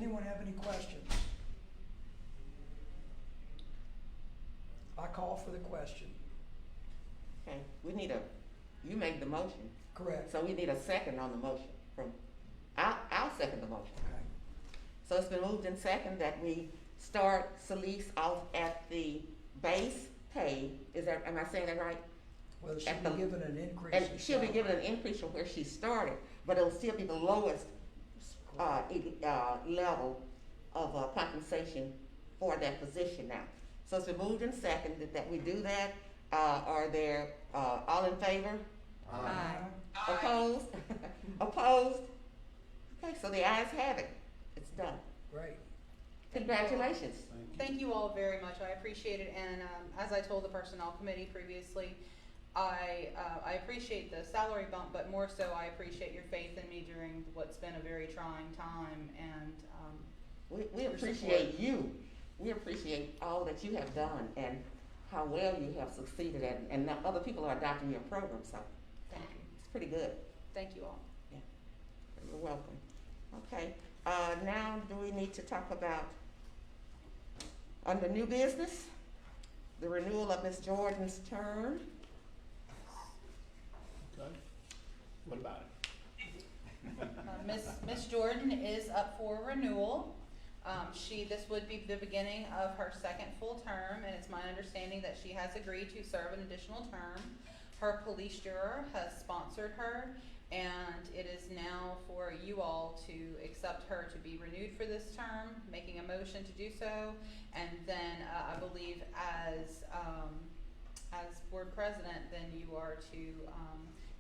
anyone have any questions? I call for the question. Okay, we need you made the motion, Correct. so we need a second on the motion I'll second the motion. Okay. So it's been moved and second that we start Celeste off at the base pay, am I saying that right? Well, she'll At be the- given an increase. And in she'll be salary. given an increase from where she started, but it'll still be the lowest, level of, compensation for that position now. So it's been moved and seconded that we do that, are there, all in favor? Aye. Opposed? Opposed? Okay, so the ayes have it, it's done. Great. Congratulations. Thank you all very much. I appreciate it. And as I told the personnel committee previously, I appreciate the salary bump, but more so I appreciate your faith in me during what's been a very trying time. And We appreciate you. We appreciate all that you have done and how well you have succeeded at, and now other people are adopting your program, so thank you. it's pretty good. Thank you all. You're welcome. Okay, now do we need to talk about, under new business, the renewal of Ms. Jordan's term? Okay. What about it? Miss Jordan is up for renewal. This would be the beginning of her second full term, and it's my understanding that she has agreed to serve an additional term. Her police juror has sponsored her, and it is now for you all to accept her to be renewed for this term, making a motion to do so, and then I believe as board president, then you are to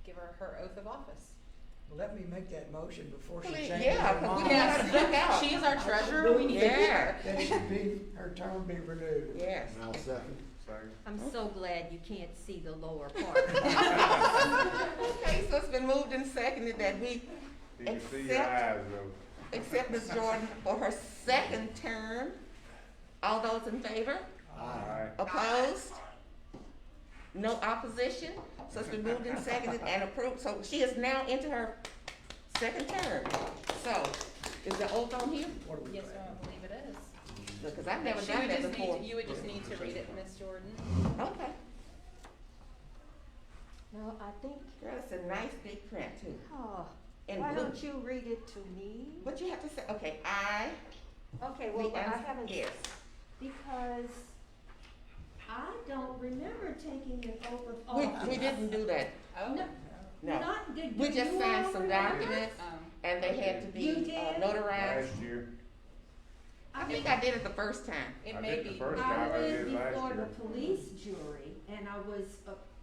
give her her oath of office. Let me make that motion before she Please, changes yeah, her 'cause we mind. gotta duck out. She is our treasurer, we need to hear her. That should be, her term be renewed. Yes. And I'll second. Second. I'm so glad you can't see the lower part. Okay, so it's been moved and seconded that we You can see your Accept. eyes though. accept Ms. Jordan for her second term. All those in favor? Aye. Opposed? No opposition? So it's been moved and seconded and approved, so she is now into her second term. So, is the oath on here? What do we Yes, do? sir, I believe it is. Because I've never She done would that just before. you would just need to read it, Miss Jordan. Okay. No, I think, Girl, it's a nice big print too. oh, In why blue. don't you read it to me? But you have to say, okay, I. Okay, well, the I answer- haven't, Yes. because I don't remember taking an oath of We office. didn't do that, Oh, No, no. not, did We just you signed all some remember? documents and they had to You be did? notarized. Last year. I think I did it the first time. it I may did the be. first I time I was did last before the year. police jury, and I was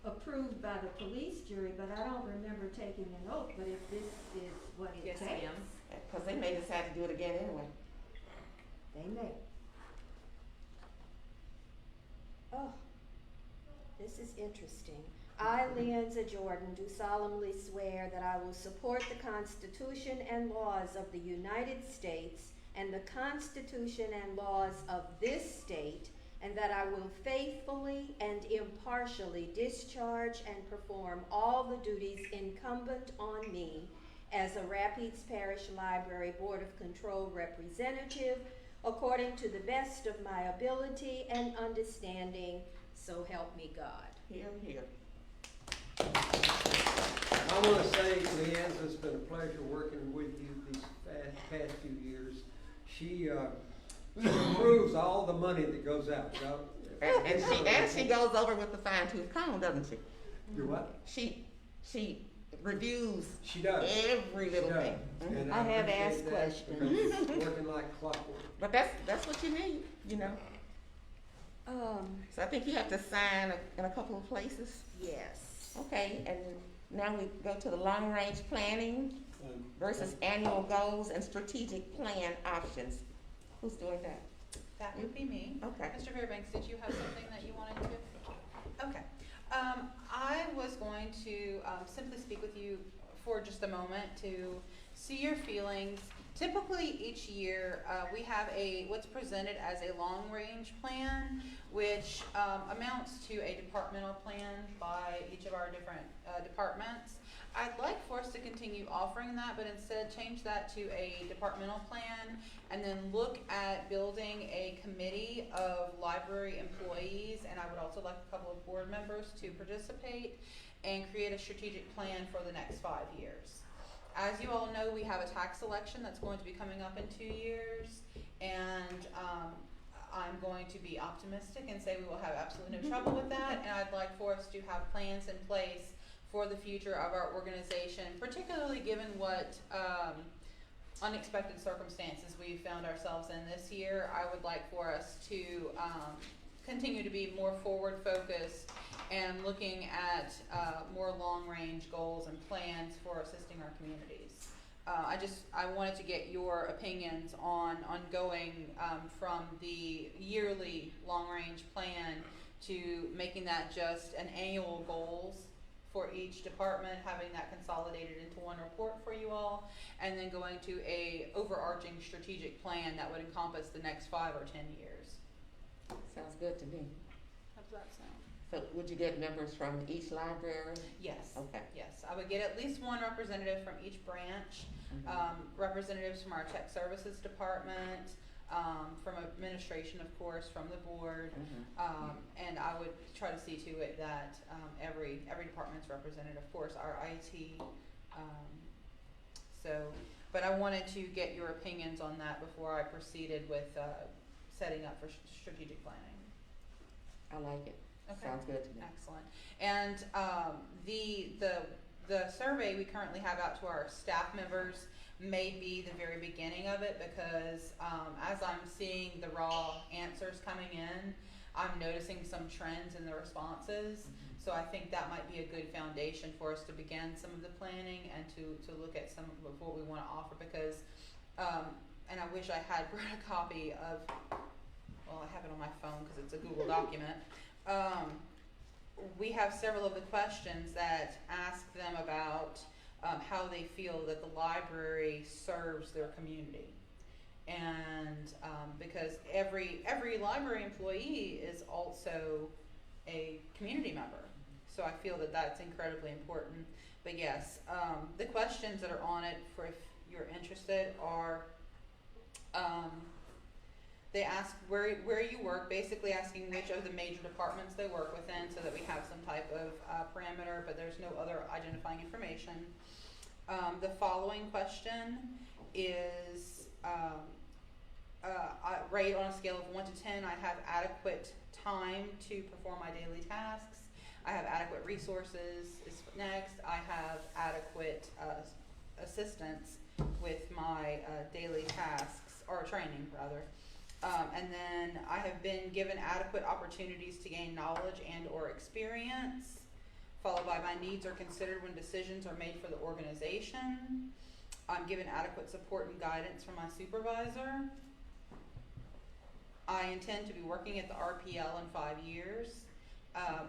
approved by the police jury, but I don't remember taking an oath, but if this is what it Yes, takes, ma'am. Cause they may decide to do it again anyway. they may. Oh, this is interesting. I, Leanza Jordan, do solemnly swear that I will support the Constitution and laws of the United States and the Constitution and laws of this state, and that I will faithfully and impartially discharge and perform all the duties incumbent on me as a Rapides Parish Library Board of Control representative according to the best of my ability and understanding, so help me God. Here, here. I want to say, Leanne, it's been a pleasure working with you these past few years. She approves all the money that goes out. And she goes over with the fine tooth comb, doesn't she? Do what? She reviews She does. every little She does. thing. Mhm. And I have appreciate asked that questions. because it's working like clockwork. But that's what you need, you know. So I think you have to sign in a couple of places. Yes. Okay, and now we go to the long range planning versus annual goals and strategic plan options. Who's doing that? That would be me. Okay. Mr. Fairbanks, did you have something that you wanted to? Okay. I was going to simply speak with you for just a moment to see your feelings. Typically, each year, we have what's presented as a long-range plan, which amounts to a departmental plan by each of our different departments. I'd like for us to continue offering that, but instead change that to a departmental plan and then look at building a committee of library employees, and I would also like a couple of board members to participate and create a strategic plan for the next 5 years. As you all know, we have a tax election that's going to be coming up in 2 years, and I'm going to be optimistic and say we will have absolutely no trouble with that, and I'd like for us to have plans in place for the future of our organization, particularly given what unexpected circumstances we found ourselves in this year. I would like for us to continue to be more forward focused and looking at more long range goals and plans for assisting our communities. I wanted to get your opinions on going from the yearly long range plan to making that just an annual goals for each department, having that consolidated into one report for you all, and then going to a overarching strategic plan that would encompass the next 5 or 10 years. Sounds good to me. How does that sound? So would you get members from each library? Yes. Okay. Yes, I would get at least one representative from each branch, representatives from our tech services department, from administration, of course, from the board, and I would try to see to it that every department's represented, of course, our IT. But I wanted to get your opinions on that before I proceeded with setting up for strategic planning. I like it. Okay. Sounds good to me. Excellent. And the survey we currently have out to our staff members may be the very beginning of it, because as I'm seeing the raw answers coming in, I'm noticing some trends in the responses. So I think that might be a good foundation for us to begin some of the planning and to look at some of what we want to offer, because and I wish I had brought a copy of, well, I have it on my phone because it's a Google document. We have several of the questions that ask them about how they feel that the library serves their community. And because every library employee is also a community member. So I feel that that's incredibly important. But yes, the questions that are on it, for if you're interested, are they ask where you work, basically asking which of the major departments they work within, so that we have some type of parameter, but there's no other identifying information. The following question is, I rate on a scale of 1 to 10, I have adequate time to perform my daily tasks. I have adequate resources is next. I have adequate assistance with my daily tasks, or training rather. And then I have been given adequate opportunities to gain knowledge and or experience, followed by my needs are considered when decisions are made for the organization. I'm given adequate support and guidance from my supervisor. I intend to be working at the RPL in 5 years,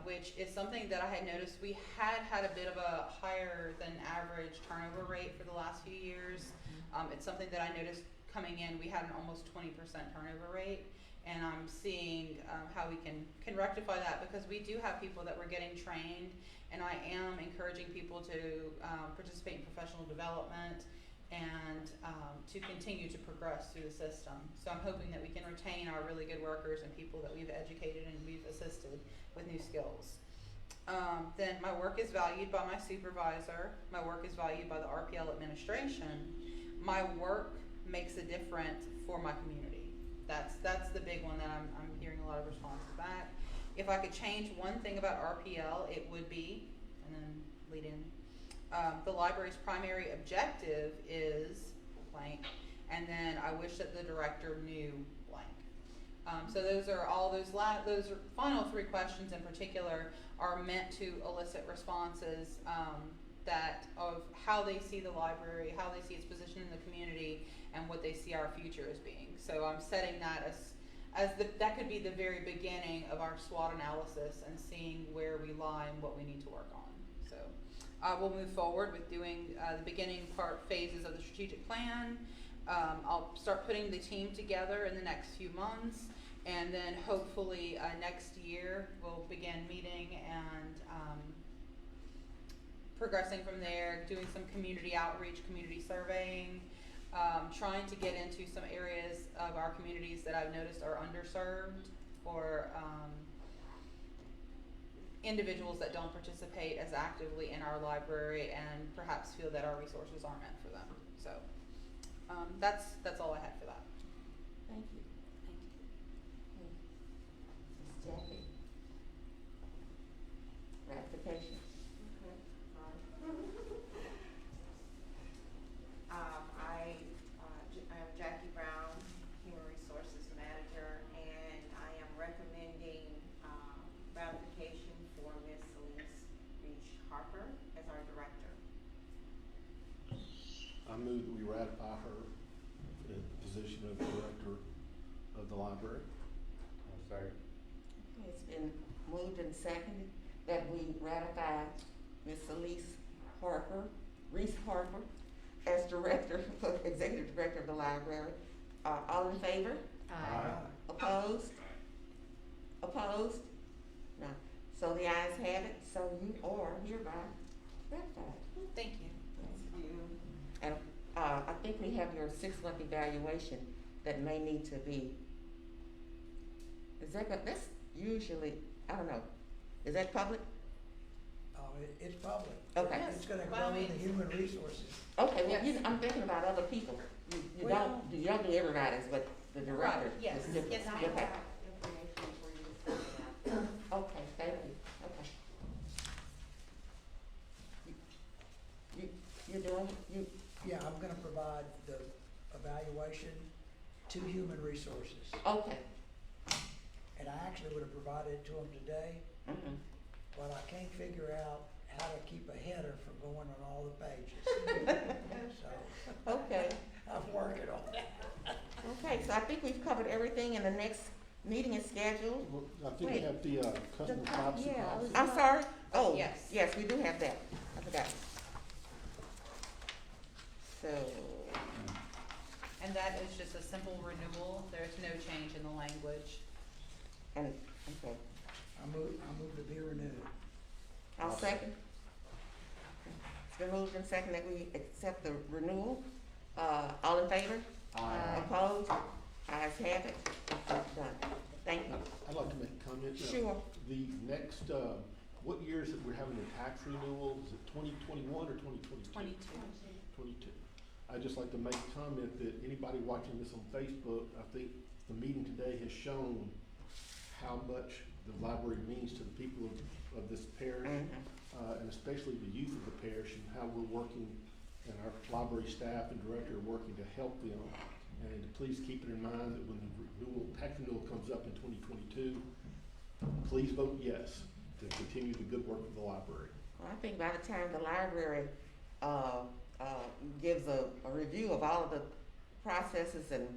which is something that I had noticed we had a bit of a higher than average turnover rate for the last few years. It's something that I noticed coming in. We had an almost 20% turnover rate, and I'm seeing how we can rectify that, because we do have people that we're getting trained, and I am encouraging people to participate in professional development and to continue to progress through the system. So I'm hoping that we can retain our really good workers and people that we've educated and we've assisted with new skills. Then my work is valued by my supervisor. My work is valued by the RPL administration. My work makes a difference for my community. That's the big one that I'm hearing a lot of responses back. If I could change one thing about RPL, it would be, and then lead in, the library's primary objective is blank, and then I wish that the director knew blank. So those final 3 questions in particular are meant to elicit responses that of how they see the library, how they see its position in the community, and what they see our future as being. So I'm setting that that could be the very beginning of our SWOT analysis and seeing where we lie and what we need to work on. So we'll move forward with doing the beginning phases of the strategic plan. I'll start putting the team together in the next few months, and then hopefully next year we'll begin meeting and progressing from there, doing some community outreach, community surveying, trying to get into some areas of our communities that I've noticed are underserved, or individuals that don't participate as actively in our library and perhaps feel that our resources aren't meant for them. So that's all I had for that. Thank you. Ms. Jackie? Ratification. I am Jackie Brown, Human Resources Manager, and I am recommending, ratification for Ms. Celeste Reach Harper as our director. I move that we ratify her in the position of director of the library. Second. Okay, it's been moved and seconded that we ratify Ms. Celeste Harper, Reese Harper, as director, executive director of the library. All in favor? Aye. Opposed? Opposed? No. So the ayes have it, so you are hereby ratified. Thank you. And, I think we have your 6-month evaluation that may need to be, is that, that's usually, I don't know, is that public? It's public. Okay. It's gonna By go all in the means. human resources. Okay, well, Yes. I'm thinking about other people. You Well- don't do everybody's, but the director Right, yes, is different. yes, And I Okay. have information for you to send out. Okay, thank you, okay. You're doing, Yeah, I'm gonna provide the evaluation to human resources. okay. And I actually would have provided it to them today, Mhm. but I can't figure out how to keep a header from going on all the pages. So, Okay, I'm working on that. okay, so I think we've covered everything, and the next meeting is scheduled. Well, I think we Wait. have the customer privacy yeah, I policy. was- I'm sorry? Oh, Yes. yes, we do have that. I forgot. So, And that is just a simple renewal. There's no change in the language. and, okay, I move to be renewed. I'll second. It's been moved and second that we accept the renewal. All in favor? Aye. Opposed? Ayes have it. It's done. Thank you. I'd like to make a comment. Sure. The next, what year is it we're having the tax renewal? Is it 2021 or 2022? 22. I'd just like to make a comment that anybody watching this on Facebook, I think the meeting today has shown how much the library means to the people of this parish, Mhm. and especially the youth of the parish, and how we're working, and our library staff and director are working to help them. And please keep it in mind that when the tax renewal comes up in 2022, please vote yes to continue the good work of the library. Well, I think by the time the library, gives a review of all of the processes and,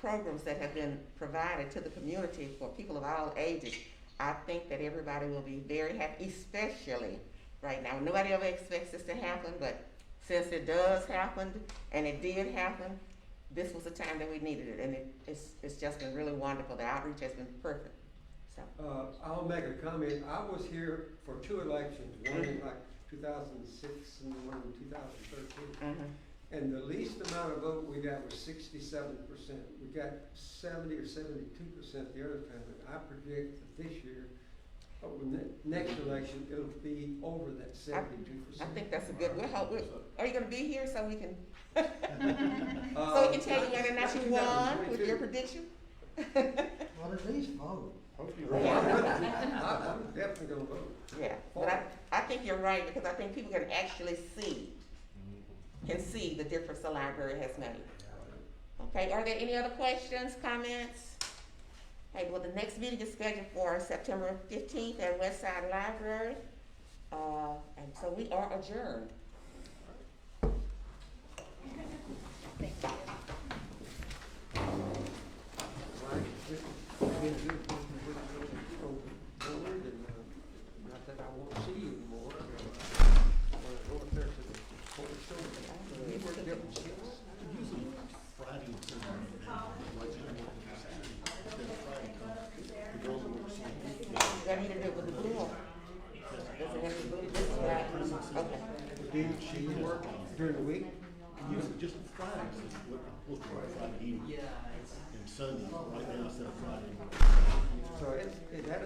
programs that have been provided to the community for people of all ages, I think that everybody will be very happy, especially right now. Nobody ever expects this to happen, but since it does happen, and it did happen, this was the time that we needed it, and it's just been really wonderful. The outreach has been perfect, so. I'll make a comment. I was here for 2 elections, one in like 2006 and one in 2013. Mhm. And the least amount of vote we got was 67%. We got 70 or 72% the other time. And I predict that this year, next election, it'll be over that 72%. I think that's a good, are you gonna be here so we can, so Uh, we can tell you whether or not you won with your prediction? Well, at least vote. I'm definitely gonna vote. Yeah, but I think you're right, because I think people can actually can see the difference the library has made. Okay, are there any other questions, comments? Okay, well, the next meeting is scheduled for September 15th at Westside Library. And so we are adjourned. Thank you. Not that I won't see you anymore. Go up there to the corner store. We work different shifts. Usually Friday and Saturday, like Saturday, then Friday comes, the girls will work Saturday. Do I need to do it with the blue one? Does it have to be blue? This is right. Okay. During the week? Usually just Fridays, is what I'm supposed to work Friday evening. And Sunday, right now instead of Friday. So that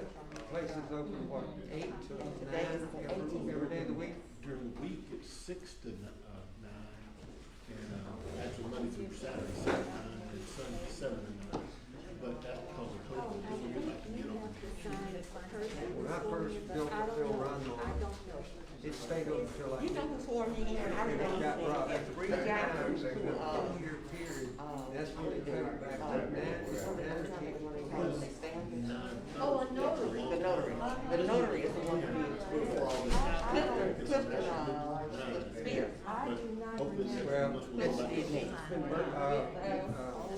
place is open, what, 8 to 9 Today is the 18th. every day of the week? During the week, it's 6 to 9, and, actually Monday through Saturday, 6 to 9, and Sunday, 7 to 9. But that's because of COVID, then we would like to get on. When I first built Phil Run it stayed open till like. You know who swore me in? I It remember got robbed. seeing After 3 the guy times, they who, got a 2-year period, that's when they cut it back to 9. Oh, a notary. The notary. The notary is the one who did Clifton, Spears. Hopefully, this Well, month we'll go back. It's me.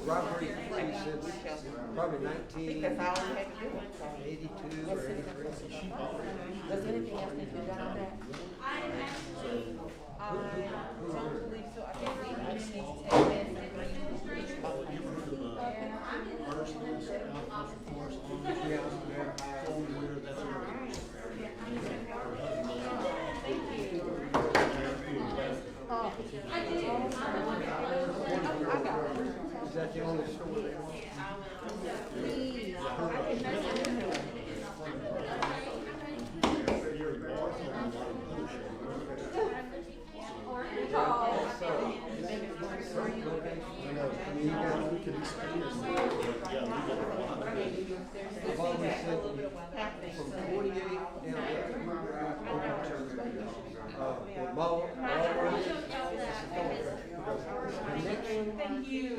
Robbery free since probably I think that's all we had to do. 1982 or 83. Does anything else need to be done on that? I don't believe so. I think we need to take this and You ever heard of, arsonists, alcohol force, Yeah, yeah. cold weather, that's Is that the only store they want? We could expand, but yeah, we got a lot. I've always said, from 48 down to, the mall, the next thank you.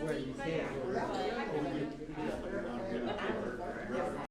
where you can.